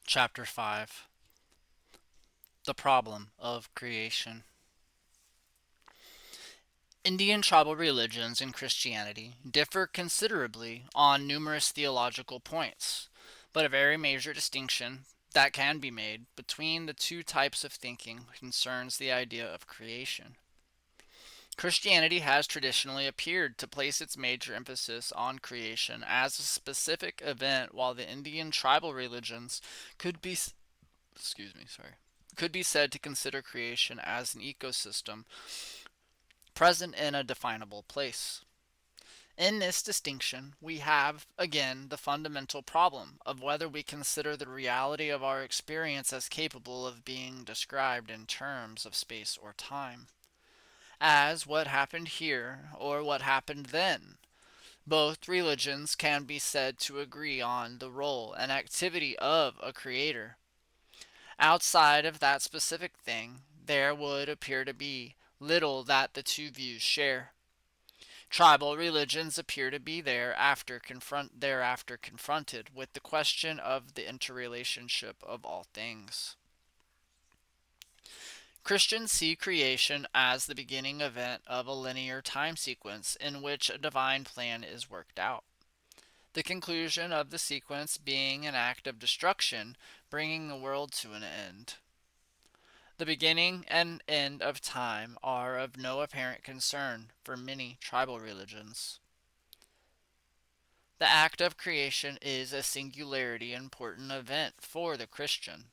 Chapter 5. The Problem of Creation. Indian tribal religions and Christianity differ considerably on numerous theological points, but a very major distinction that can be made between the two types of thinking concerns the idea of creation. Christianity has traditionally appeared to place its major emphasis on creation as a specific event, while the Indian tribal religions could be excuse me, sorry, could be said to consider creation as an ecosystem present in a definable place. In this distinction, we have, again, the fundamental problem of whether we consider the reality of our experience as capable of being described in terms of space or time, as what happened here or what happened then. Both religions can be said to agree on the role and activity of a creator. Outside of that specific thing, there would appear to be little that the two views share. Tribal religions appear to be thereafter confronted with the question of the interrelationship of all things. Christians see creation as the beginning event of a linear time sequence in which a divine plan is worked out. The conclusion of the sequence being an act of destruction, bringing the world to an end. The beginning and end of time are of no apparent concern for many tribal religions. The act of creation is a singularly important event for the Christian.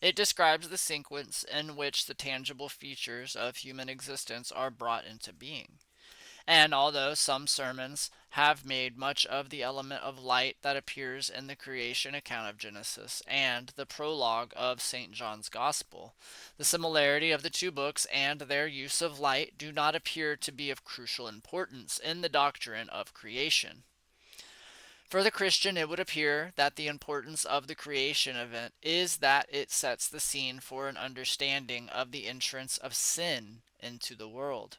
It describes the sequence in which the tangible features of human existence are brought into being. And although some sermons have made much of the element of light that appears in the creation account of Genesis and the prologue of St. John's Gospel, the similarity of the two books and their use of light do not appear to be of crucial importance in the doctrine of creation. For the Christian, it would appear that the importance of the creation event is that it sets the scene for an understanding of the entrance of sin into the world.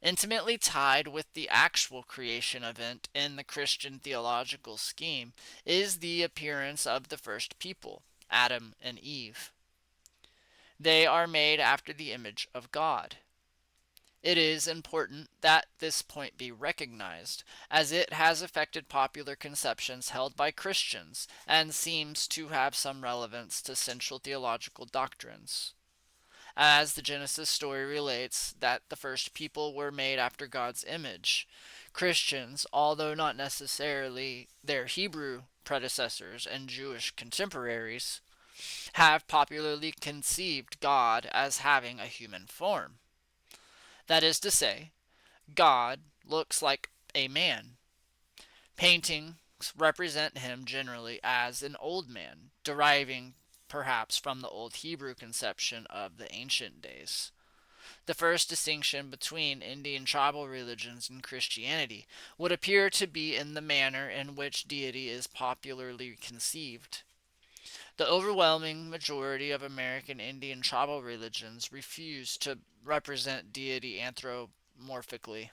Intimately tied with the actual creation event in the Christian theological scheme is the appearance of the first people, Adam and Eve. They are made after the image of God. It is important that this point be recognized, as it has affected popular conceptions held by Christians and seems to have some relevance to central theological doctrines. As the Genesis story relates that the first people were made after God's image, Christians, although not necessarily their Hebrew predecessors and Jewish contemporaries, have popularly conceived God as having a human form. That is to say, God looks like a man. Paintings represent him generally as an old man, deriving perhaps from the old Hebrew conception of the ancient days. The first distinction between Indian tribal religions and Christianity would appear to be in the manner in which deity is popularly conceived. The overwhelming majority of American Indian tribal religions refuse to represent deity anthropomorphically.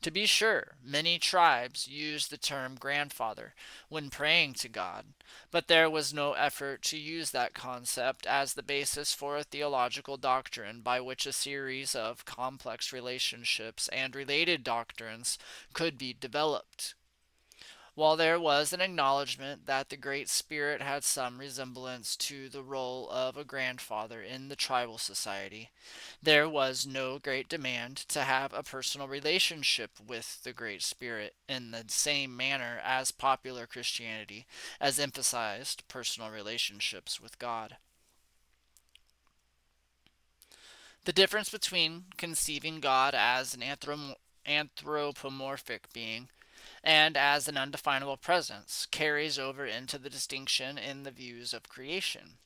To be sure, many tribes used the term grandfather when praying to God, but there was no effort to use that concept as the basis for a theological doctrine by which a series of complex relationships and related doctrines could be developed. While there was an acknowledgment that the Great Spirit had some resemblance to the role of a grandfather in the tribal society, there was no great demand to have a personal relationship with the Great Spirit in the same manner as popular Christianity has emphasized personal relationships with God. The difference between conceiving God as an anthropomorphic being and as an undefinable presence carries over into the distinction in the views of creation.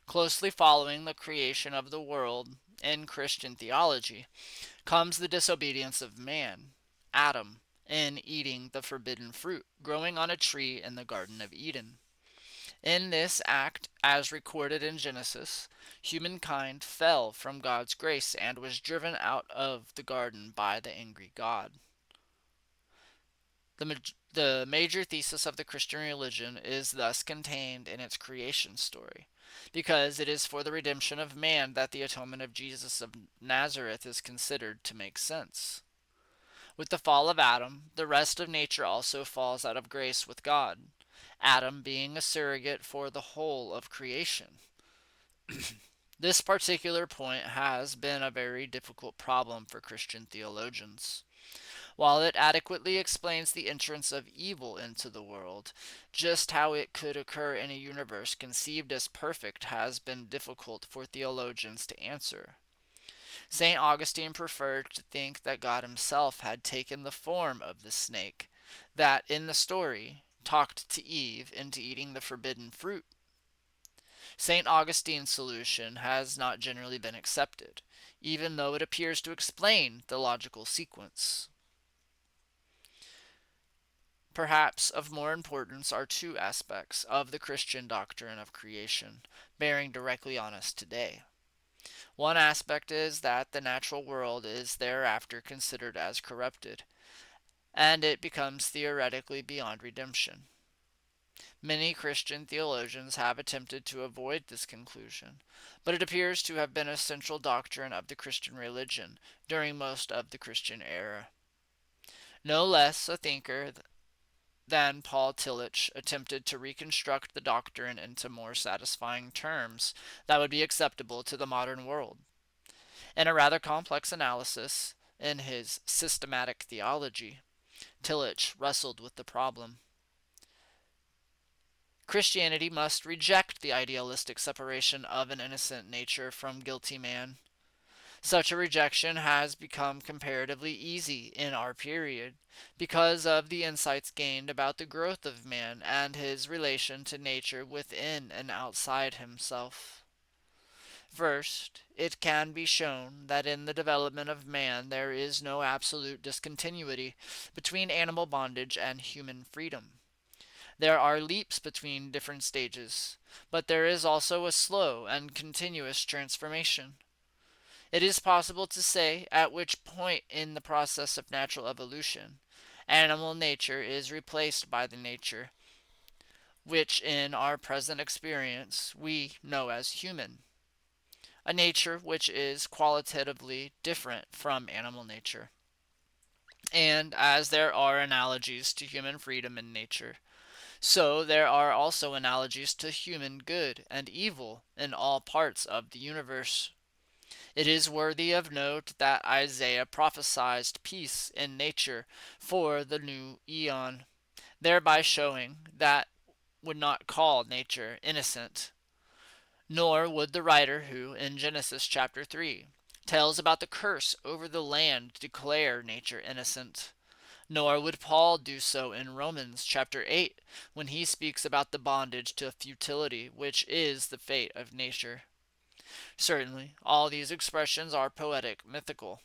Closely following the creation of the world in Christian theology comes the disobedience of man, Adam, in eating the forbidden fruit growing on a tree in the Garden of Eden. In this act, as recorded in Genesis, humankind fell from God's grace and was driven out of the garden by the angry God. The major thesis of the Christian religion is thus contained in its creation story, because it is for the redemption of man that the atonement of Jesus of Nazareth is considered to make sense. With the fall of Adam, the rest of nature also falls out of grace with God, Adam being a surrogate for the whole of creation. This particular point has been a very difficult problem for Christian theologians. While it adequately explains the entrance of evil into the world, just how it could occur in a universe conceived as perfect has been difficult for theologians to answer. St. Augustine preferred to think that God himself had taken the form of the snake that, in the story, talked to Eve into eating the forbidden fruit. St. Augustine's solution has not generally been accepted, even though it appears to explain the logical sequence. Perhaps of more importance are two aspects of the Christian doctrine of creation, bearing directly on us today. One aspect is that the natural world is thereafter considered as corrupted, and it becomes theoretically beyond redemption. Many Christian theologians have attempted to avoid this conclusion, but it appears to have been a central doctrine of the Christian religion during most of the Christian era. No less a thinker than Paul Tillich attempted to reconstruct the doctrine into more satisfying terms that would be acceptable to the modern world. In a rather complex analysis, in his systematic theology, Tillich wrestled with the problem. Christianity must reject the idealistic separation of an innocent nature from guilty man. Such a rejection has become comparatively easy in our period because of the insights gained about the growth of man and his relation to nature within and outside himself. First, it can be shown that in the development of man there is no absolute discontinuity between animal bondage and human freedom. There are leaps between different stages, but there is also a slow and continuous transformation. It is possible to say at which point in the process of natural evolution animal nature is replaced by the nature which in our present experience we know as human, a nature which is qualitatively different from animal nature. And as there are analogies to human freedom in nature, so there are also analogies to human good and evil in all parts of the universe. It is worthy of note that Isaiah prophesied peace in nature for the new eon, thereby showing that would not call nature innocent. Nor would the writer who, in Genesis chapter 3, tells about the curse over the land declare nature innocent. Nor would Paul do so in Romans chapter 8 when he speaks about the bondage to futility which is the fate of nature. Certainly, all these expressions are poetic, mythical.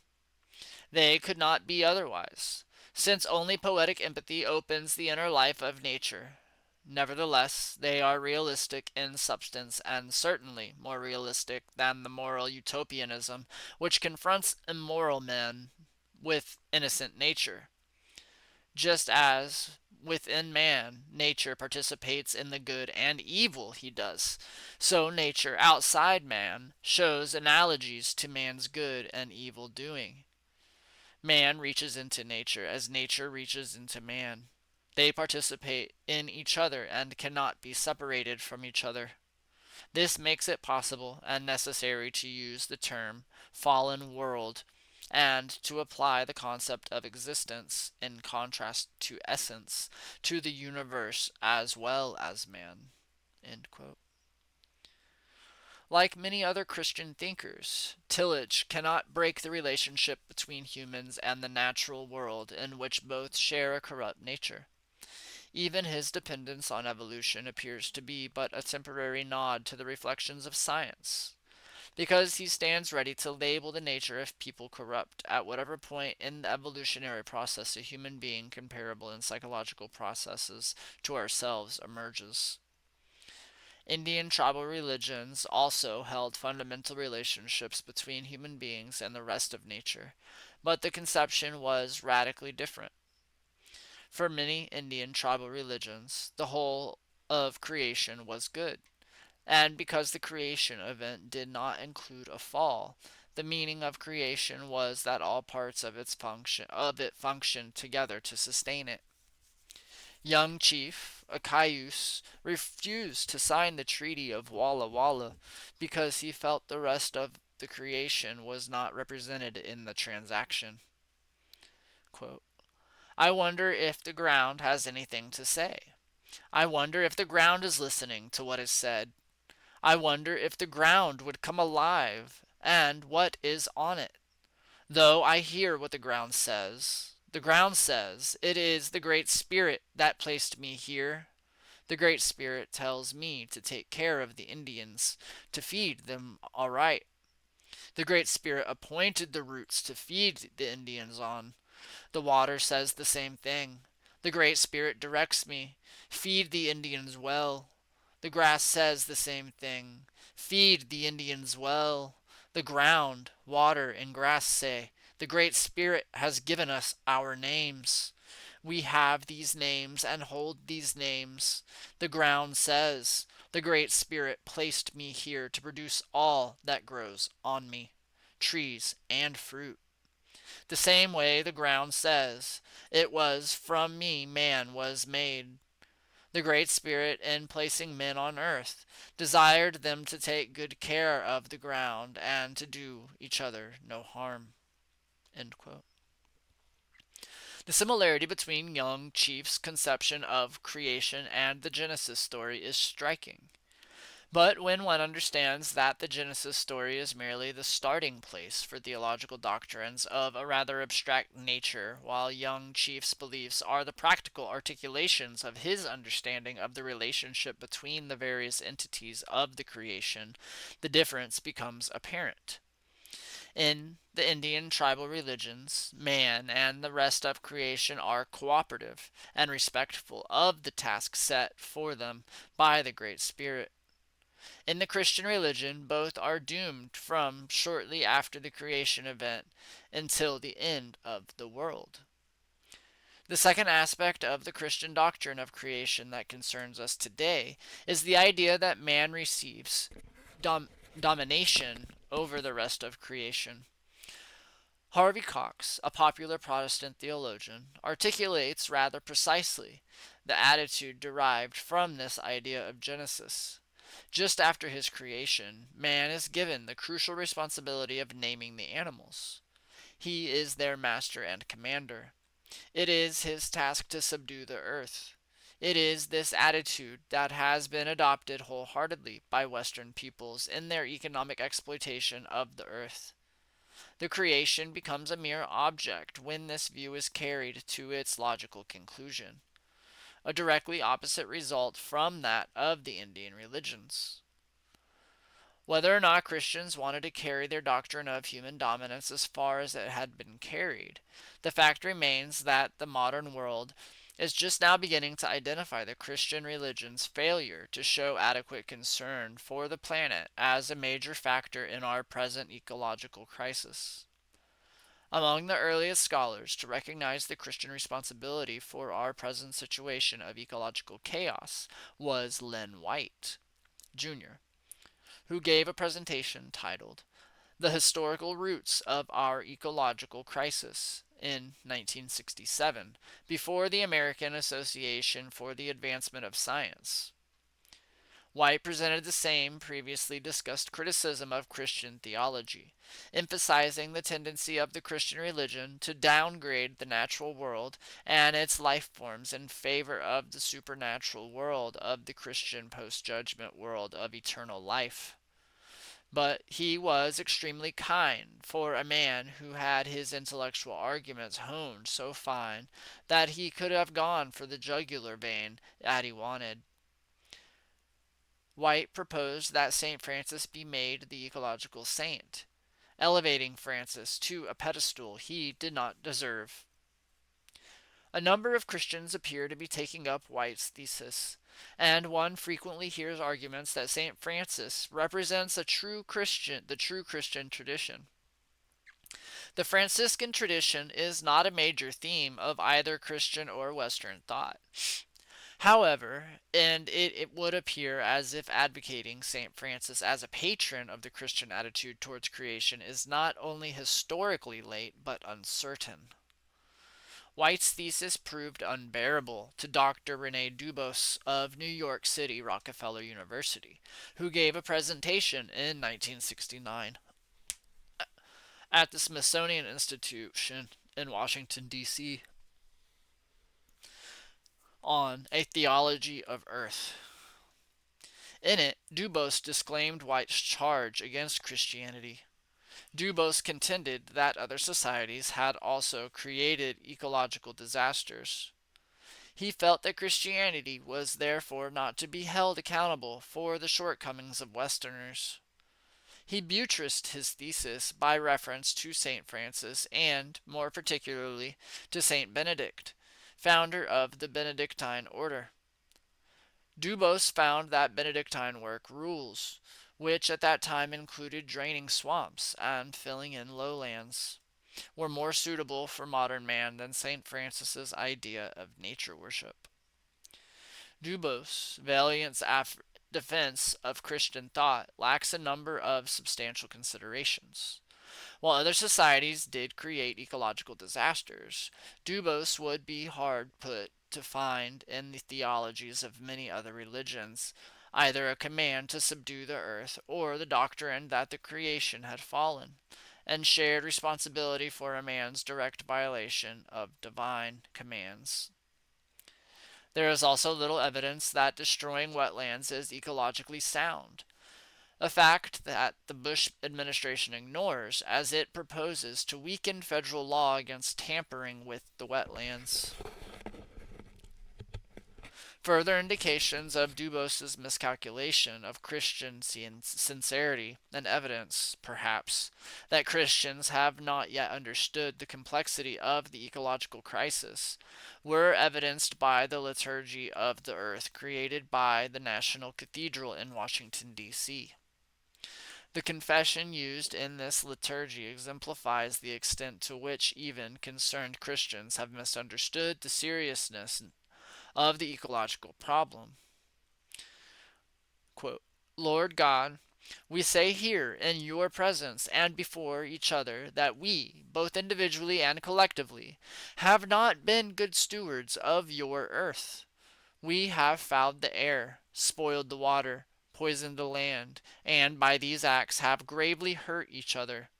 They could not be otherwise, since only poetic empathy opens the inner life of nature. Nevertheless, they are realistic in substance and certainly more realistic than the moral utopianism which confronts immoral men with innocent nature. Just as within man nature participates in the good and evil he does, so nature outside man shows analogies to man's good and evil doing. Man reaches into nature as nature reaches into man. They participate in each other and cannot be separated from each other. This makes it possible and necessary to use the term fallen world and to apply the concept of existence in contrast to essence to the universe as well as man. End quote. Like many other Christian thinkers, Tillich cannot break the relationship between humans and the natural world in which both share a corrupt nature. Even his dependence on evolution appears to be but a temporary nod to the reflections of science, because he stands ready to label the nature of people corrupt at whatever point in the evolutionary process a human being comparable in psychological processes to ourselves emerges. Indian tribal religions also held fundamental relationships between human beings and the rest of nature, but the conception was radically different. For many Indian tribal religions, the whole of creation was good. And because the creation event did not include a fall, the meaning of creation was that all parts of it functioned together to sustain it. Young chief Cayuse refused to sign the Treaty of Walla Walla because he felt the rest of the creation was not represented in the transaction. Quote, I wonder if the ground has anything to say. I wonder if the ground is listening to what is said. I wonder if the ground would come alive and what is on it. Though I hear what the ground says. The ground says, it is the Great Spirit that placed me here. The Great Spirit tells me to take care of the Indians, to feed them aright. The Great Spirit appointed the roots to feed the Indians on. The water says the same thing. The Great Spirit directs me. Feed the Indians well. The grass says the same thing. Feed the Indians well. The ground, water, and grass say, the Great Spirit has given us our names. We have these names and hold these names. The ground says, the Great Spirit placed me here to produce all that grows on me, trees and fruit. The same way the ground says, it was from me man was made. The Great Spirit, in placing men on earth, desired them to take good care of the ground and to do each other no harm. End quote. The similarity between young chief's conception of creation and the Genesis story is striking. But when one understands that the Genesis story is merely the starting place for theological doctrines of a rather abstract nature, while young chief's beliefs are the practical articulations of his understanding of the relationship between the various entities of the creation, the difference becomes apparent. In the Indian tribal religions, man and the rest of creation are cooperative and respectful of the task set for them by the Great Spirit. In the Christian religion, both are doomed from shortly after the creation event until the end of the world. The second aspect of the Christian doctrine of creation that concerns us today is the idea that man receives domination over the rest of creation. Harvey Cox, a popular Protestant theologian, articulates rather precisely the attitude derived from this idea of Genesis. Just after his creation, man is given the crucial responsibility of naming the animals. He is their master and commander. It is his task to subdue the earth. It is this attitude that has been adopted wholeheartedly by Western peoples in their economic exploitation of the earth. The creation becomes a mere object when this view is carried to its logical conclusion, a directly opposite result from that of the Indian religions. Whether or not Christians wanted to carry their doctrine of human dominance as far as it had been carried, the fact remains that the modern world is just now beginning to identify the Christian religion's failure to show adequate concern for the planet as a major factor in our present ecological crisis. Among the earliest scholars to recognize the Christian responsibility for our present situation of ecological chaos was Len White, Jr., who gave a presentation titled The Historical Roots of Our Ecological Crisis in 1967, before the American Association for the Advancement of Science. White presented the same previously discussed criticism of Christian theology, emphasizing the tendency of the Christian religion to downgrade the natural world and its life forms in favor of the supernatural world of the Christian post-judgment world of eternal life. But he was extremely kind for a man who had his intellectual arguments honed so fine that he could have gone for the jugular vein that he wanted. White proposed that St. Francis be made the ecological saint, elevating Francis to a pedestal he did not deserve. A number of Christians appear to be taking up White's thesis, and one frequently hears arguments that St. Francis represents the true Christian tradition. The Franciscan tradition is not a major theme of either Christian or Western thought. However, it would appear as if advocating St. Francis as a patron of the Christian attitude towards creation is not only historically late, but uncertain. White's thesis proved unbearable to Dr. Rene Dubos of New York City Rockefeller University, who gave a presentation in 1969 at the Smithsonian Institution in Washington, D.C. on a theology of earth. In it, Dubos disclaimed White's charge against Christianity. Dubos contended that other societies had also created ecological disasters. He felt that Christianity was therefore not to be held accountable for the shortcomings of Westerners. He buttressed his thesis by reference to St. Francis and, more particularly, to St. Benedict, founder of the Benedictine order. Dubos found that Benedictine work rules, which at that time included draining swamps and filling in lowlands, were more suitable for modern man than St. Francis's idea of nature worship. Dubos' valiant defense of Christian thought lacks a number of substantial considerations. While other societies did create ecological disasters, Dubos would be hard put to find in the theologies of many other religions either a command to subdue the earth or the doctrine that the creation had fallen, and shared responsibility for a man's direct violation of divine commands. There is also little evidence that destroying wetlands is ecologically sound, a fact that the Bush administration ignores as it proposes to weaken federal law against tampering with the wetlands. Further indications of Dubos's miscalculation of Christian sincerity and evidence, perhaps, that Christians have not yet understood the complexity of the ecological crisis were evidenced by the liturgy of the earth created by the National Cathedral in Washington, D.C. The confession used in this liturgy exemplifies the extent to which even concerned Christians have misunderstood the seriousness of the ecological problem. Quote, Lord God, we say here in your presence and before each other that we, both individually and collectively, have not been good stewards of your earth. We have fouled the air, spoiled the water, poisoned the land, and by these acts have gravely hurt each other.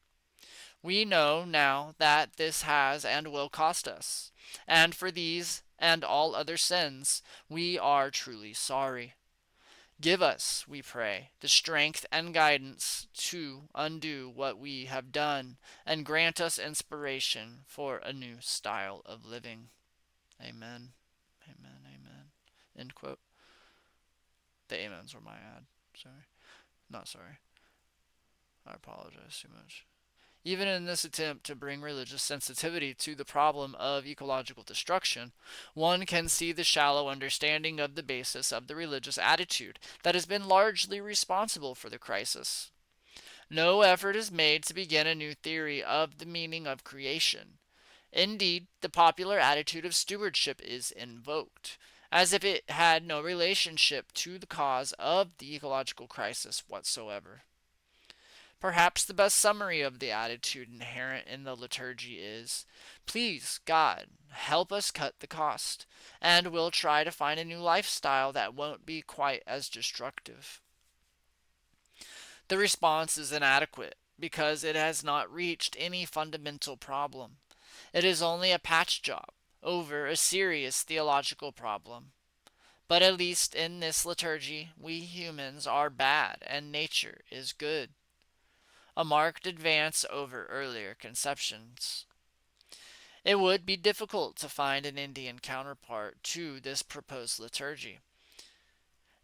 We know now that this has and will cost us, and for these and all other sins we are truly sorry. Give us, we pray, the strength and guidance to undo what we have done, and grant us inspiration for a new style of living. Amen. Amen. Amen. End quote. The amens were my ad. Sorry. Not sorry. I apologize too much. Even in this attempt to bring religious sensitivity to the problem of ecological destruction, one can see the shallow understanding of the basis of the religious attitude that has been largely responsible for the crisis. No effort is made to begin a new theory of the meaning of creation. Indeed, the popular attitude of stewardship is invoked, as if it had no relationship to the cause of the ecological crisis whatsoever. Perhaps the best summary of the attitude inherent in the liturgy is, please, God, help us cut the cost, and we'll try to find a new lifestyle that won't be quite as destructive. The response is inadequate because it has not reached any fundamental problem. It is only a patch job over a serious theological problem. But at least in this liturgy, we humans are bad and nature is good. A marked advance over earlier conceptions. It would be difficult to find an Indian counterpart to this proposed liturgy.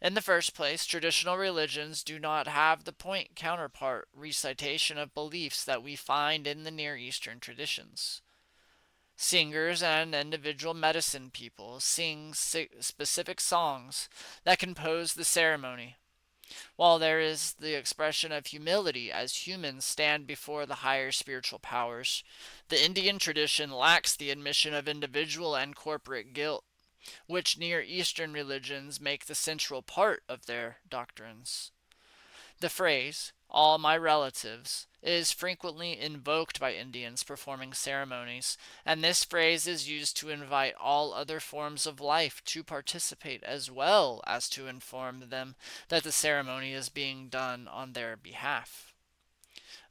In the first place, traditional religions do not have the point counterpart recitation of beliefs that we find in the Near Eastern traditions. Singers and individual medicine people sing specific songs that compose the ceremony. While there is the expression of humility as humans stand before the higher spiritual powers, the Indian tradition lacks the admission of individual and corporate guilt, which Near Eastern religions make the central part of their doctrines. The phrase, all my relatives, is frequently invoked by Indians performing ceremonies, and this phrase is used to invite all other forms of life to participate as well as to inform them that the ceremony is being done on their behalf.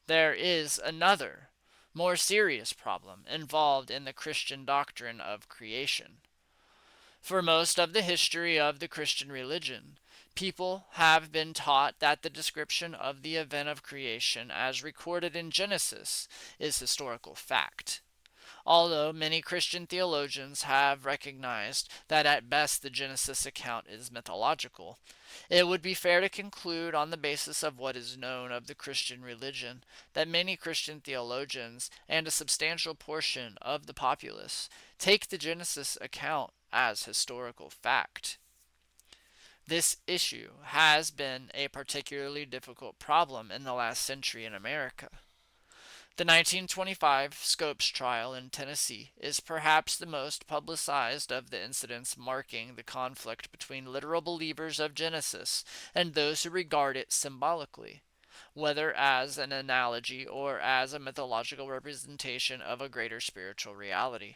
There is another, more serious problem involved in the Christian doctrine of creation. For most of the history of the Christian religion, people have been taught that the description of the event of creation as recorded in Genesis is historical fact. Although many Christian theologians have recognized that at best the Genesis account is mythological, it would be fair to conclude on the basis of what is known of the Christian religion that many Christian theologians and a substantial portion of the populace take the Genesis account as historical fact. This issue has been a particularly difficult problem in the last century in America. The 1925 Scopes trial in Tennessee is perhaps the most publicized of the incidents marking the conflict between literal believers of Genesis and those who regard it symbolically, whether as an analogy or as a mythological representation of a greater spiritual reality.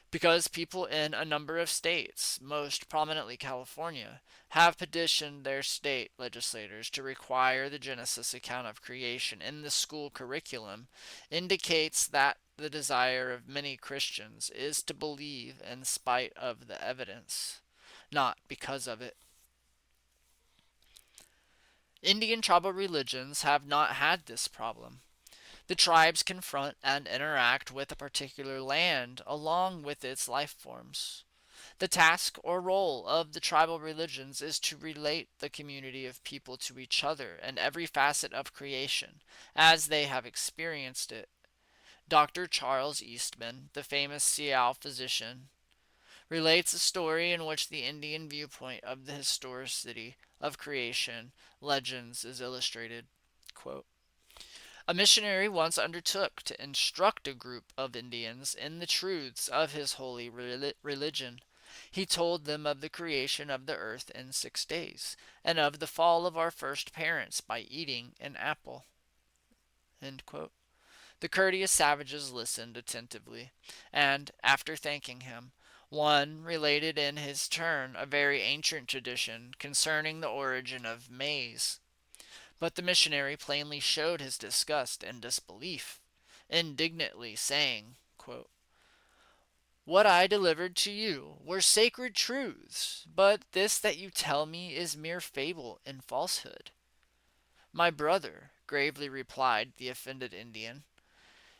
Because people in a number of states, most prominently California, have petitioned their state legislators to require the Genesis account of creation in the school curriculum, indicates that the desire of many Christians is to believe in spite of the evidence, not because of it. Indian tribal religions have not had this problem. The tribes confront and interact with a particular land along with its life forms. The task or role of the tribal religions is to relate the community of people to each other and every facet of creation as they have experienced it. Dr. Charles Eastman, the famous Seattle physician, relates a story in which the Indian viewpoint of the historicity of creation legends is illustrated. Quote, a missionary once undertook to instruct a group of Indians in the truths of his holy religion. He told them of the creation of the earth in 6 days, and of the fall of our first parents by eating an apple. The courteous savages listened attentively, and, after thanking him, one related in his turn a very ancient tradition concerning the origin of maize. But the missionary plainly showed his disgust and disbelief, indignantly saying, quote, what I delivered to you were sacred truths, but this that you tell me is mere fable and falsehood. My brother, gravely replied the offended Indian,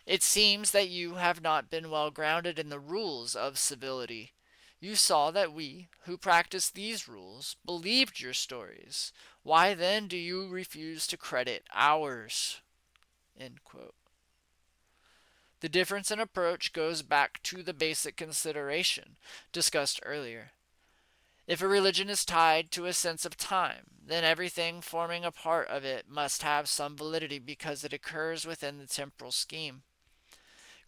it seems that you have not been well grounded in the rules of civility. You saw that we, who practice these rules, believed your stories. Why then do you refuse to credit ours? End quote. The difference in approach goes back to the basic consideration discussed earlier. If a religion is tied to a sense of time, then everything forming a part of it must have some validity because it occurs within the temporal scheme.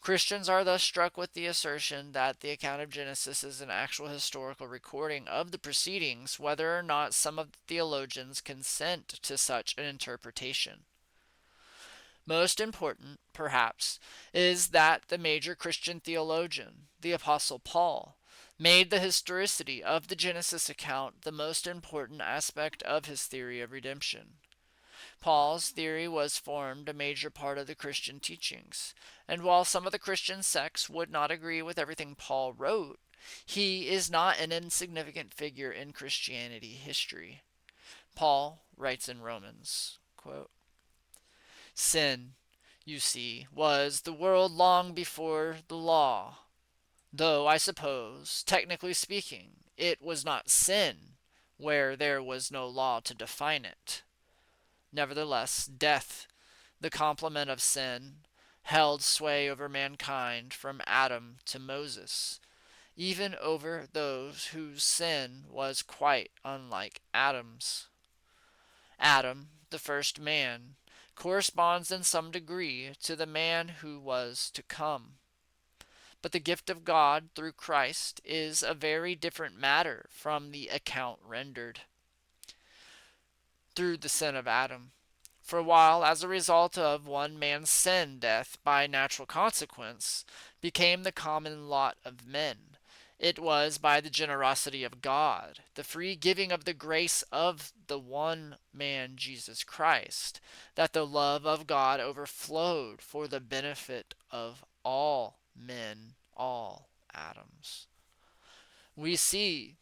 Christians are thus struck with the assertion that the account of Genesis is an actual historical recording of the proceedings, whether or not some of the theologians consent to such an interpretation. Most important, perhaps, is that the major Christian theologian, the Apostle Paul, made the historicity of the Genesis account the most important aspect of his theory of redemption. Paul's theory was formed a major part of the Christian teachings, and while some of the Christian sects would not agree with everything Paul wrote, he is not an insignificant figure in Christianity history. Paul writes in Romans, quote, sin, you see, was the world long before the law, though I suppose, technically speaking, it was not sin where there was no law to define it. Nevertheless, death, the complement of sin, held sway over mankind from Adam to Moses, even over those whose sin was quite unlike Adam's. Adam, the first man, corresponds in some degree to the man who was to come. But the gift of God through Christ is a very different matter from the account rendered through the sin of Adam. For while, as a result of one man's sin, death, by natural consequence, became the common lot of men, it was by the generosity of God, the free giving of the grace of the one man, Jesus Christ, that the love of God overflowed for the benefit of all men, all Adams. We see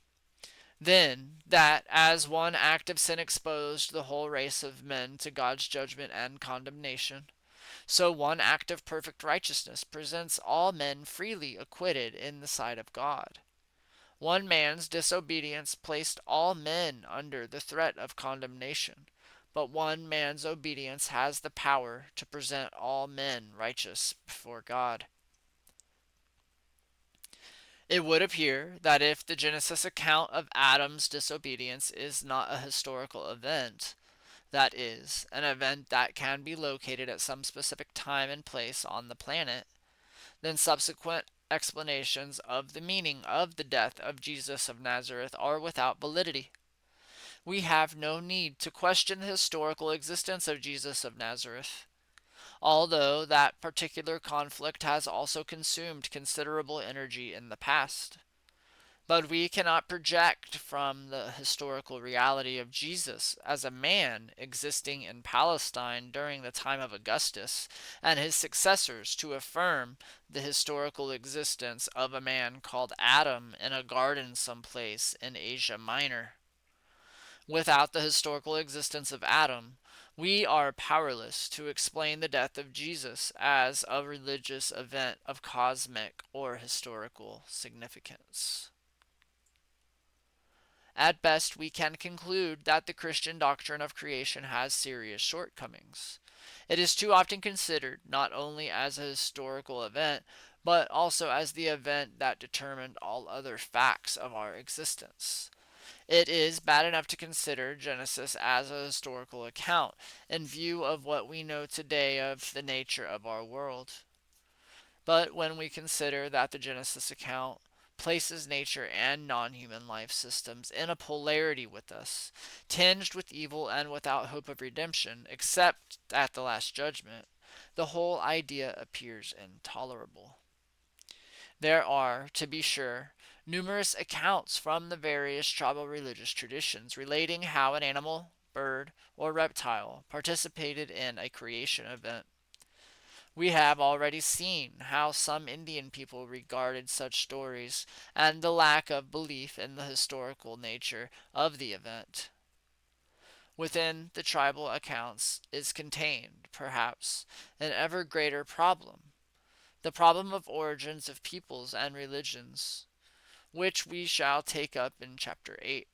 then, that as one act of sin exposed the whole race of men to God's judgment and condemnation, so one act of perfect righteousness presents all men freely acquitted in the sight of God. One man's disobedience placed all men under the threat of condemnation, but one man's obedience has the power to present all men righteous before God. It would appear that if the Genesis account of Adam's disobedience is not a historical event, that is, an event that can be located at some specific time and place on the planet, then subsequent explanations of the meaning of the death of Jesus of Nazareth are without validity. We have no need to question the historical existence of Jesus of Nazareth, although that particular conflict has also consumed considerable energy in the past. But we cannot project from the historical reality of Jesus as a man existing in Palestine during the time of Augustus and his successors to affirm the historical existence of a man called Adam in a garden someplace in Asia Minor. Without the historical existence of Adam, we are powerless to explain the death of Jesus as a religious event of cosmic or historical significance. At best, we can conclude that the Christian doctrine of creation has serious shortcomings. It is too often considered not only as a historical event, but also as the event that determined all other facts of our existence. It is bad enough to consider Genesis as a historical account in view of what we know today of the nature of our world. But when we consider that the Genesis account places nature and non human life systems in a polarity with us, tinged with evil and without hope of redemption, except at the Last Judgment, the whole idea appears intolerable. There are, to be sure, numerous accounts from the various tribal religious traditions relating how an animal, bird, or reptile participated in a creation event. We have already seen how some Indian people regarded such stories and the lack of belief in the historical nature of the event. Within the tribal accounts is contained, perhaps, an ever greater problem, the problem of origins of peoples and religions, which we shall take up in chapter 8.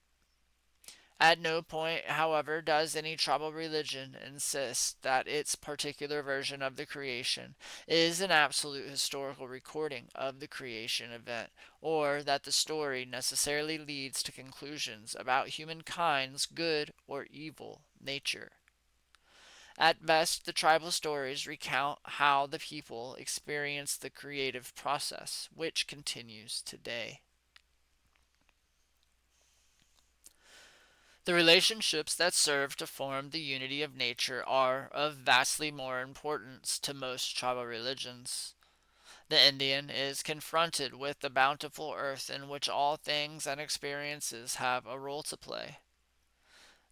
At no point, however, does any tribal religion insist that its particular version of the creation is an absolute historical recording of the creation event, or that the story necessarily leads to conclusions about humankind's good or evil nature. At best, the tribal stories recount how the people experienced the creative process, which continues today. The relationships that serve to form the unity of nature are of vastly more importance to most tribal religions. The Indian is confronted with the bountiful earth in which all things and experiences have a role to play.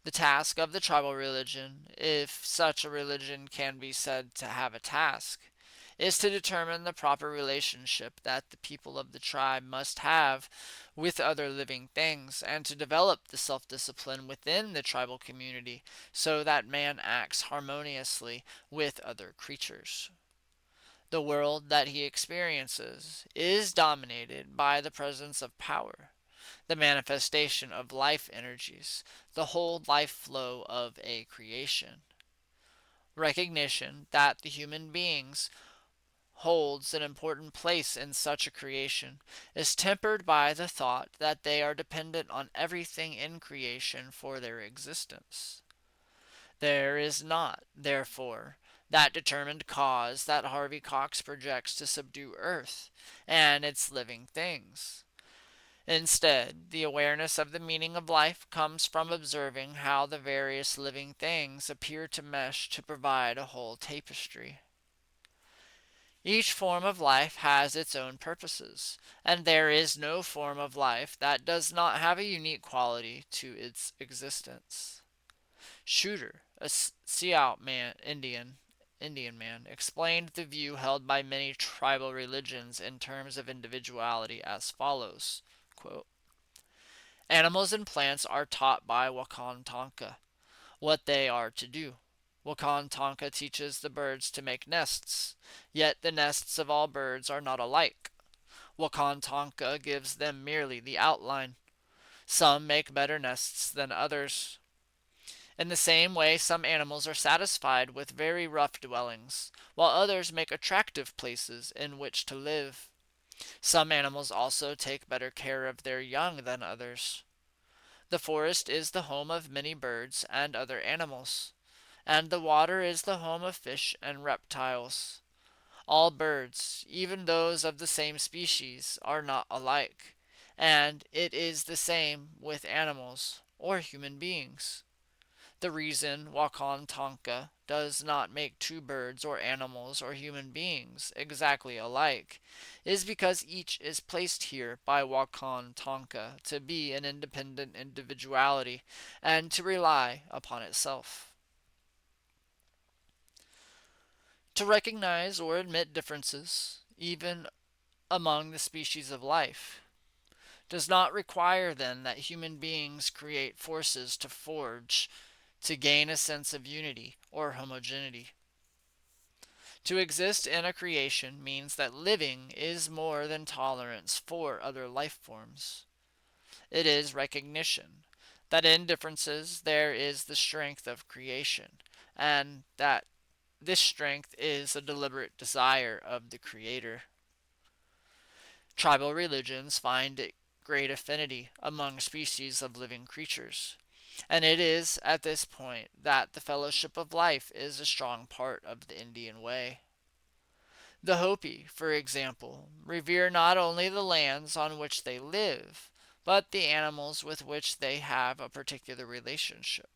The task of the tribal religion, if such a religion can be said to have a task, is to determine the proper relationship that the people of the tribe must have with other living things, and to develop the self discipline within the tribal community so that man acts harmoniously with other creatures. The world that he experiences is dominated by the presence of power, the manifestation of life energies, the whole life flow of a creation. Recognition that the human beings holds an important place in such a creation is tempered by the thought that they are dependent on everything in creation for their existence. There is not, therefore, that determined cause that Harvey Cox projects to subdue Earth and its living things. Instead, the awareness of the meaning of life comes from observing how the various living things appear to mesh to provide a whole tapestry. Each form of life has its own purposes, and there is no form of life that does not have a unique quality to its existence. Shooter, a Sioux Indian man, explained the view held by many tribal religions in terms of individuality as follows, quote, animals and plants are taught by Wakantanka what they are to do. Wakantanka teaches the birds to make nests, yet the nests of all birds are not alike. Wakantanka gives them merely the outline. Some make better nests than others. In the same way, some animals are satisfied with very rough dwellings, while others make attractive places in which to live. Some animals also take better care of their young than others. The forest is the home of many birds and other animals, and the water is the home of fish and reptiles. All birds, even those of the same species, are not alike, and it is the same with animals or human beings. The reason Wakan does not make two birds or animals or human beings exactly alike is because each is placed here by Wakan to be an independent individuality and to rely upon itself. To recognize or admit differences, even among the species of life, does not require then that human beings create forces to forge to gain a sense of unity or homogeneity. To exist in a creation means that living is more than tolerance for other life forms. It is recognition that in differences there is the strength of creation, and that this strength is a deliberate desire of the Creator. Tribal religions find great affinity among species of living creatures, and it is at this point that the fellowship of life is a strong part of the Indian way. The Hopi, for example, revere not only the lands on which they live, but the animals with which they have a particular relationship.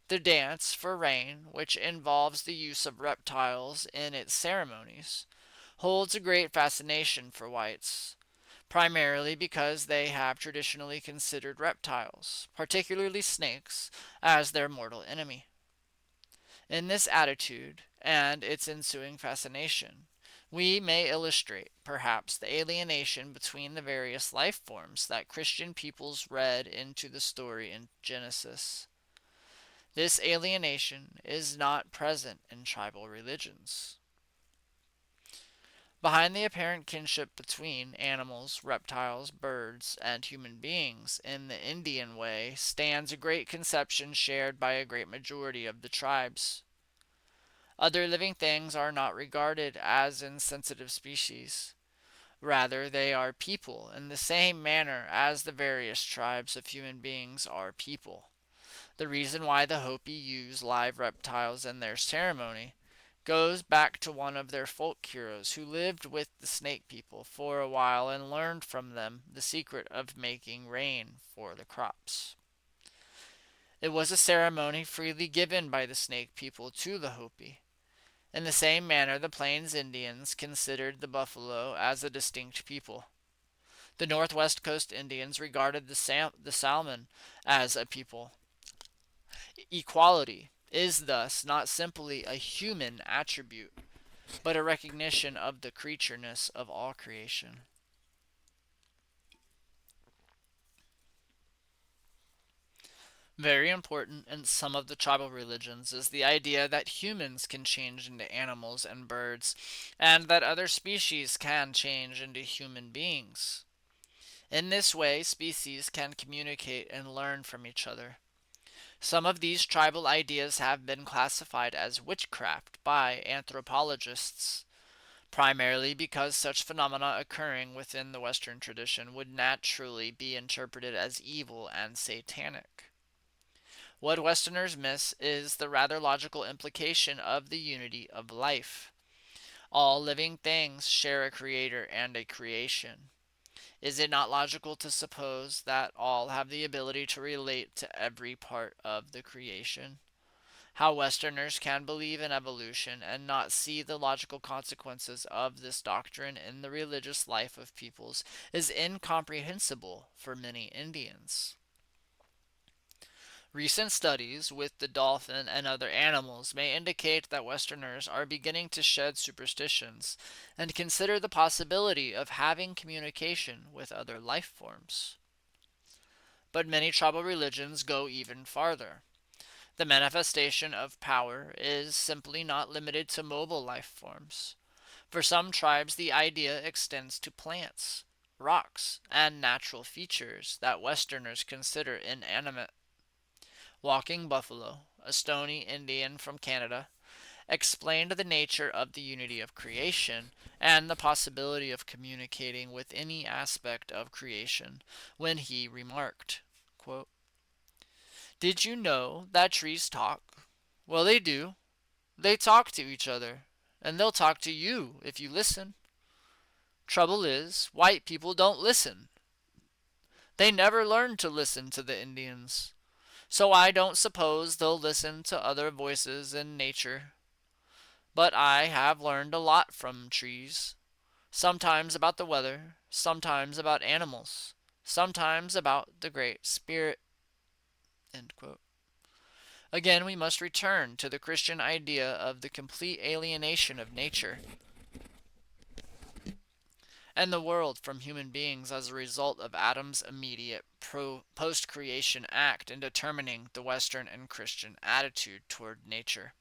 The dance for rain, which involves the use of reptiles in its ceremonies, holds a great fascination for whites, primarily because they have traditionally considered reptiles, particularly snakes, as their mortal enemy. In this attitude, and its ensuing fascination, we may illustrate, perhaps, the alienation between the various life forms that Christian peoples read into the story in Genesis. This alienation is not present in tribal religions. Behind the apparent kinship between animals, reptiles, birds, and human beings in the Indian way stands a great conception shared by a great majority of the tribes. Other living things are not regarded as insensitive species. Rather, they are people in the same manner as the various tribes of human beings are people. The reason why the Hopi use live reptiles in their ceremony goes back to one of their folk heroes who lived with the snake people for a while and learned from them the secret of making rain for the crops. It was a ceremony freely given by the snake people to the Hopi. In the same manner, the Plains Indians considered the buffalo as a distinct people. The Northwest Coast Indians regarded the salmon as a people. Equality is thus not simply a human attribute, but a recognition of the creatureness of all creation. Very important in some of the tribal religions is the idea that humans can change into animals and birds, and that other species can change into human beings. In this way, species can communicate and learn from each other. Some of these tribal ideas have been classified as witchcraft by anthropologists, primarily because such phenomena occurring within the Western tradition would naturally be interpreted as evil and satanic. What Westerners miss is the rather logical implication of the unity of life. All living things share a creator and a creation. Is it not logical to suppose that all have the ability to relate to every part of the creation? How Westerners can believe in evolution and not see the logical consequences of this doctrine in the religious life of peoples is incomprehensible for many Indians. Recent studies with the dolphin and other animals may indicate that Westerners are beginning to shed superstitions and consider the possibility of having communication with other life forms. But many tribal religions go even farther. The manifestation of power is simply not limited to mobile life forms. For some tribes, the idea extends to plants, rocks, and natural features that Westerners consider inanimate. Walking Buffalo, a Stoney Indian from Canada, explained the nature of the unity of creation and the possibility of communicating with any aspect of creation when he remarked, quote, "Did you know that trees talk? Well, they do. They talk to each other, and they'll talk to you if you listen. Trouble is, white people don't listen. They never learned to listen to the Indians. So I don't suppose they'll listen to other voices in nature. But I have learned a lot from trees. Sometimes about the weather, sometimes about animals, sometimes about the Great Spirit." End quote. Again, we must return to the Christian idea of the complete alienation of nature and the world from human beings as a result of Adam's immediate post creation act in determining the Western and Christian attitude toward nature.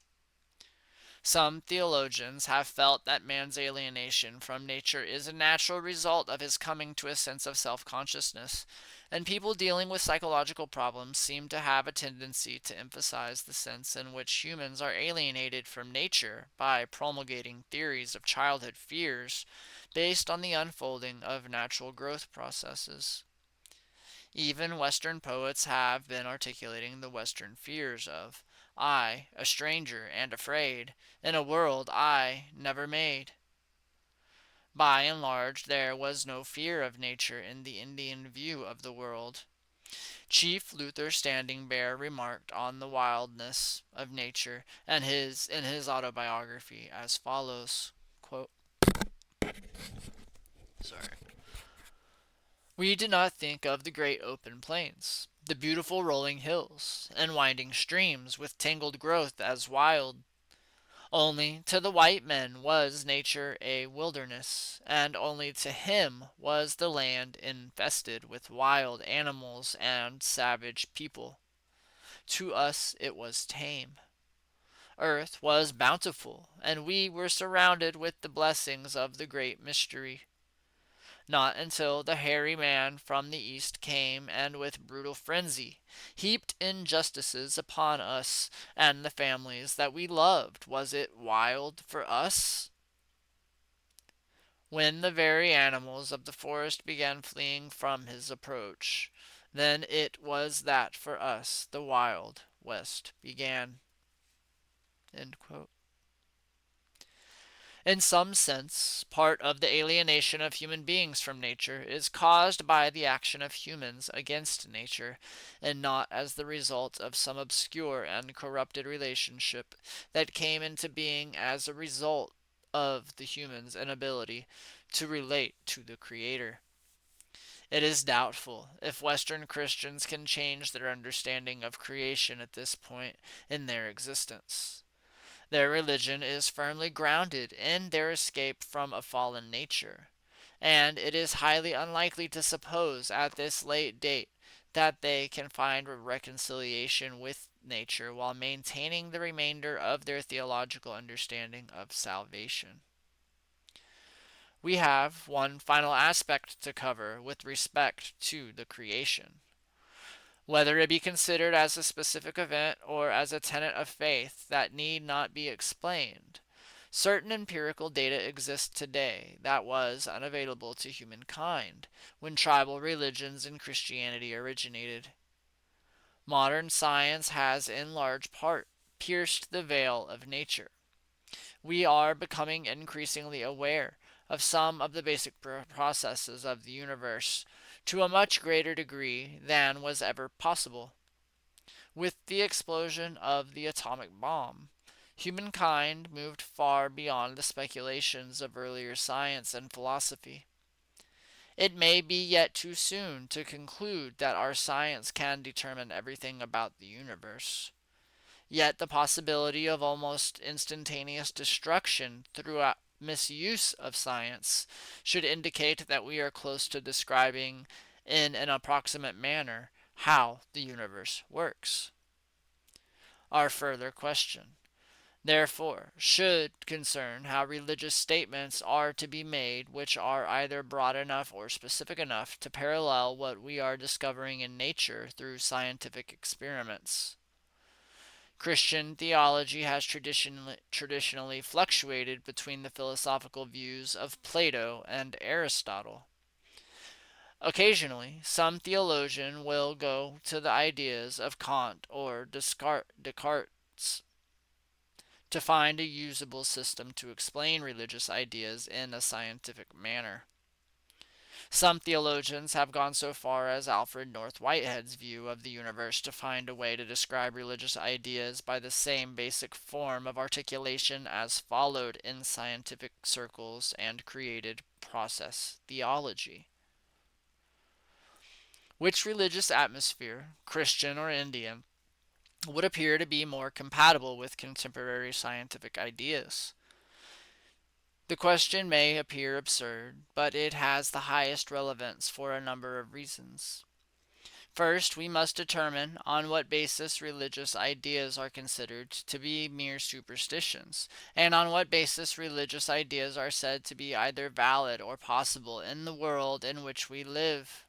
Some theologians have felt that man's alienation from nature is a natural result of his coming to a sense of self consciousness, and people dealing with psychological problems seem to have a tendency to emphasize the sense in which humans are alienated from nature by promulgating theories of childhood fears based on the unfolding of natural growth processes. Even Western poets have been articulating the Western fears of I, a stranger and afraid, in a world I never made. By and large, there was no fear of nature in the Indian view of the world. Chief Luther Standing Bear remarked on the wildness of nature and in his autobiography as follows, quote, sorry. "We did not think of the great open plains, the beautiful rolling hills, and winding streams with tangled growth as wild. Only to the white man was nature a wilderness, and only to him was the land infested with wild animals and savage people. To us it was tame. Earth was bountiful, and we were surrounded with the blessings of the great mystery. Not until the hairy man from the east came and with brutal frenzy heaped injustices upon us and the families that we loved was it wild for us. When the very animals of the forest began fleeing from his approach, then it was that for us the wild west began." End quote. In some sense, part of the alienation of human beings from nature is caused by the action of humans against nature, and not as the result of some obscure and corrupted relationship that came into being as a result of the human's inability to relate to the Creator. It is doubtful if Western Christians can change their understanding of creation at this point in their existence. Their religion is firmly grounded in their escape from a fallen nature, and it is highly unlikely to suppose at this late date that they can find a reconciliation with nature while maintaining the remainder of their theological understanding of salvation. We have one final aspect to cover with respect to the creation. Whether it be considered as a specific event or as a tenet of faith that need not be explained, certain empirical data exist today that was unavailable to humankind when tribal religions and Christianity originated. Modern science has, in large part, pierced the veil of nature. We are becoming increasingly aware of some of the basic processes of the universe to a much greater degree than was ever possible. With the explosion of the atomic bomb, humankind moved far beyond the speculations of earlier science and philosophy. It may be yet too soon to conclude that our science can determine everything about the universe. Yet the possibility of almost instantaneous destruction through misuse of science should indicate that we are close to describing in an approximate manner how the universe works. Our further question, therefore, should concern how religious statements are to be made which are either broad enough or specific enough to parallel what we are discovering in nature through scientific experiments. Christian theology has traditionally fluctuated between the philosophical views of Plato and Aristotle. Occasionally, some theologian will go to the ideas of Kant or Descartes to find a usable system to explain religious ideas in a scientific manner. Some theologians have gone so far as Alfred North Whitehead's view of the universe to find a way to describe religious ideas by the same basic form of articulation as followed in scientific circles and created process theology. Which religious atmosphere, Christian or Indian, would appear to be more compatible with contemporary scientific ideas? The question may appear absurd, but it has the highest relevance for a number of reasons. First, we must determine on what basis religious ideas are considered to be mere superstitions, and on what basis religious ideas are said to be either valid or possible in the world in which we live.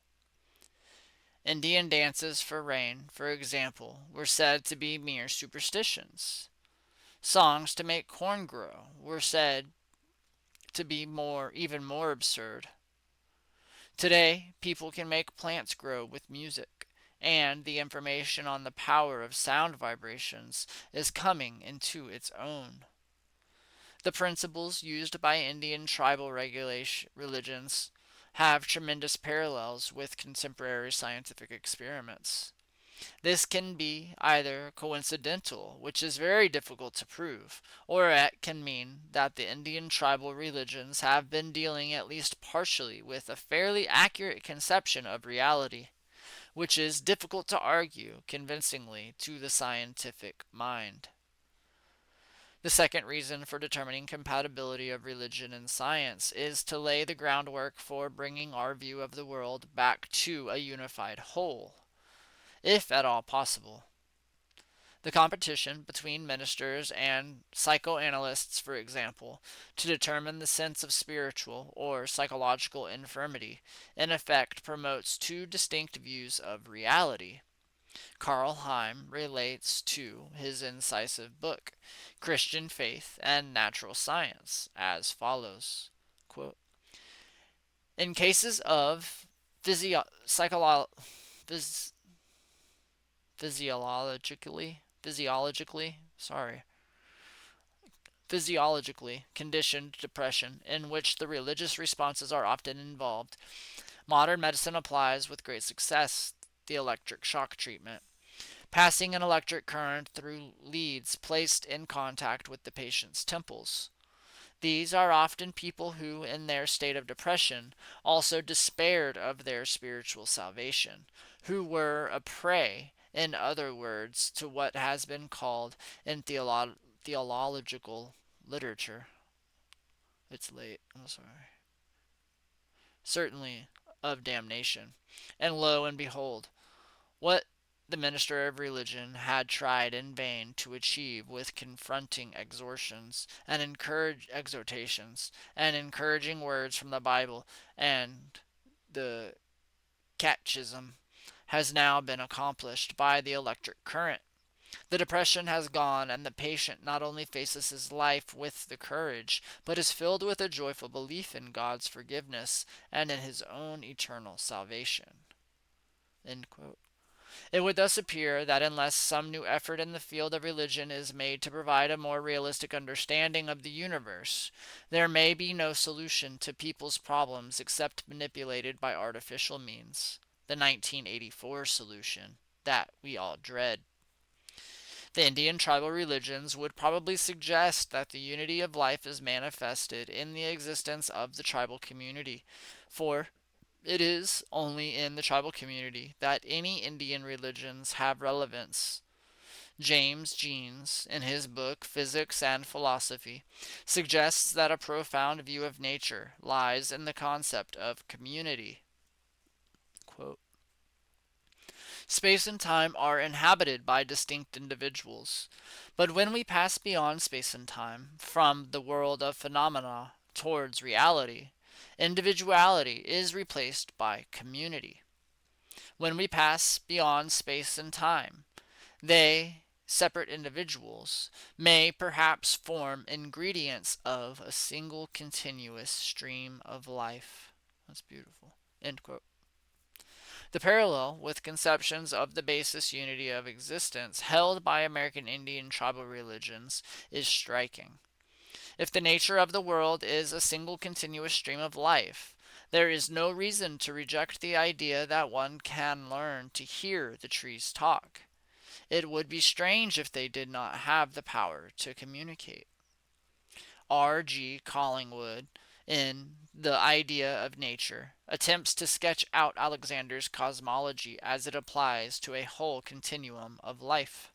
Indian dances for rain, for example, were said to be mere superstitions. Songs to make corn grow were said to be even more absurd. Today, people can make plants grow with music, and the information on the power of sound vibrations is coming into its own. The principles used by Indian tribal religions have tremendous parallels with contemporary scientific experiments. This can be either coincidental, which is very difficult to prove, or it can mean that the Indian tribal religions have been dealing at least partially with a fairly accurate conception of reality, which is difficult to argue convincingly to the scientific mind. The second reason for determining compatibility of religion and science is to lay the groundwork for bringing our view of the world back to a unified whole, if at all possible. The competition between ministers and psychoanalysts, for example, to determine the sense of spiritual or psychological infirmity, in effect promotes two distinct views of reality. Karl Heim relates to his incisive book, Christian Faith and Natural Science, as follows, quote, in cases of phys- physiologically conditioned depression in which the religious responses are often involved, modern medicine applies with great success the electric shock treatment, passing an electric current through leads placed in contact with the patient's temples. These are often people who, in their state of depression, also despaired of their spiritual salvation, who were a prey, in other words, to what has been called in theological literature. It's late, I'm sorry. Certainly of damnation. And lo and behold, what the minister of religion had tried in vain to achieve with confronting exhortations and encouraging words from the Bible and the catechism has now been accomplished by the electric current. The depression has gone, and the patient not only faces his life with the courage, but is filled with a joyful belief in God's forgiveness and in his own eternal salvation. End quote. It would thus appear that unless some new effort in the field of religion is made to provide a more realistic understanding of the universe, there may be no solution to people's problems except manipulated by artificial means. The 1984 solution that we all dread. The Indian tribal religions would probably suggest that the unity of life is manifested in the existence of the tribal community, for it is only in the tribal community that any Indian religions have relevance. James Jeans, in his book Physics and Philosophy, suggests that a profound view of nature lies in the concept of community. Quote, space and time are inhabited by distinct individuals, but when we pass beyond space and time, from the world of phenomena towards reality, individuality is replaced by community. When we pass beyond space and time, they, separate individuals, may perhaps form ingredients of a single continuous stream of life. That's beautiful. End quote. The parallel with conceptions of the basis unity of existence held by American Indian tribal religions is striking. If the nature of the world is a single continuous stream of life, there is no reason to reject the idea that one can learn to hear the trees talk. It would be strange if they did not have the power to communicate. R. G. Collingwood, in The Idea of Nature, attempts to sketch out Alexander's cosmology as it applies to a whole continuum of life.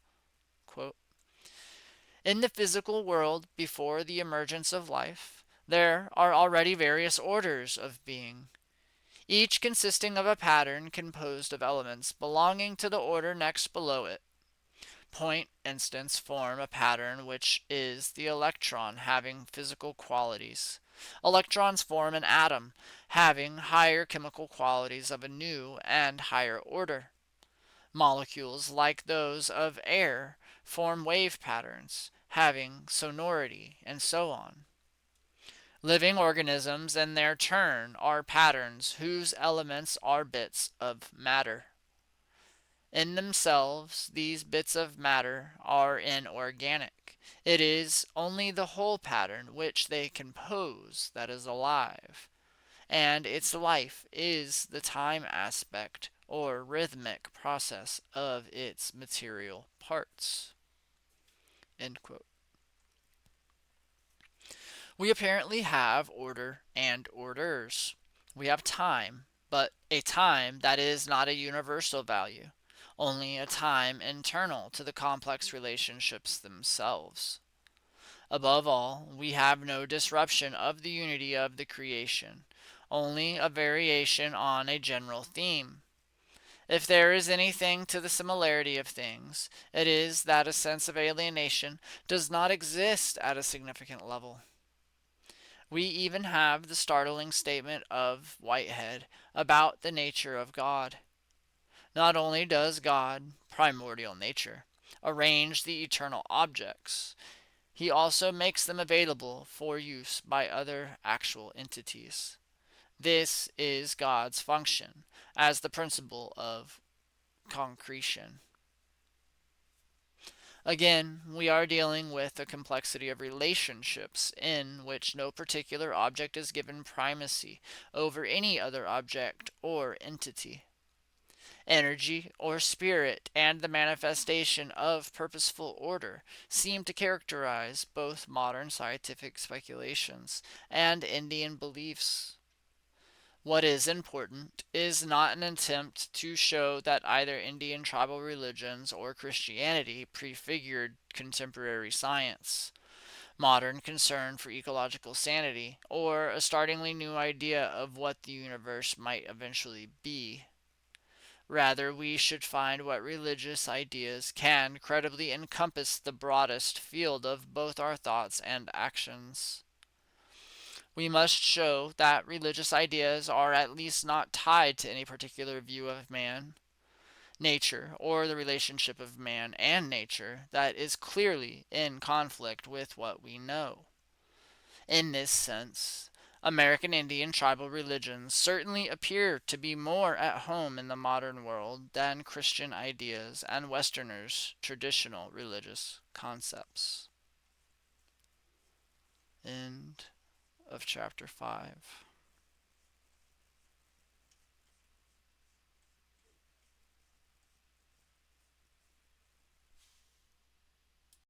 Quote, in the physical world before the emergence of life, there are already various orders of being, each consisting of a pattern composed of elements belonging to the order next below it. Point instants form a pattern which is the electron having physical qualities. Electrons form an atom having higher chemical qualities of a new and higher order. Molecules like those of air form wave patterns having sonority, and so on. Living organisms in their turn are patterns whose elements are bits of matter. In themselves, these bits of matter are inorganic. It is only the whole pattern which they compose that is alive, and its life is the time aspect or rhythmic process of its material parts. End quote. We apparently have order and orders. We have time, but a time that is not a universal value, only a time internal to the complex relationships themselves. Above all, we have no disruption of the unity of the creation, only a variation on a general theme. If there is anything to the similarity of things, it is that a sense of alienation does not exist at a significant level. We even have the startling statement of Whitehead about the nature of God. Not only does God, primordial nature, arrange the eternal objects, he also makes them available for use by other actual entities. This is God's function as the principle of concretion. Again, we are dealing with a complexity of relationships in which no particular object is given primacy over any other object or entity. Energy or spirit and the manifestation of purposeful order seem to characterize both modern scientific speculations and Indian beliefs. What is important is not an attempt to show that either Indian tribal religions or Christianity prefigured contemporary science, modern concern for ecological sanity, or a startlingly new idea of what the universe might eventually be. Rather, we should find what religious ideas can credibly encompass the broadest field of both our thoughts and actions. We must show that religious ideas are at least not tied to any particular view of man, nature, or the relationship of man and nature that is clearly in conflict with what we know. In this sense, American Indian tribal religions certainly appear to be more at home in the modern world than Christian ideas and Westerners' traditional religious concepts. End of chapter 5.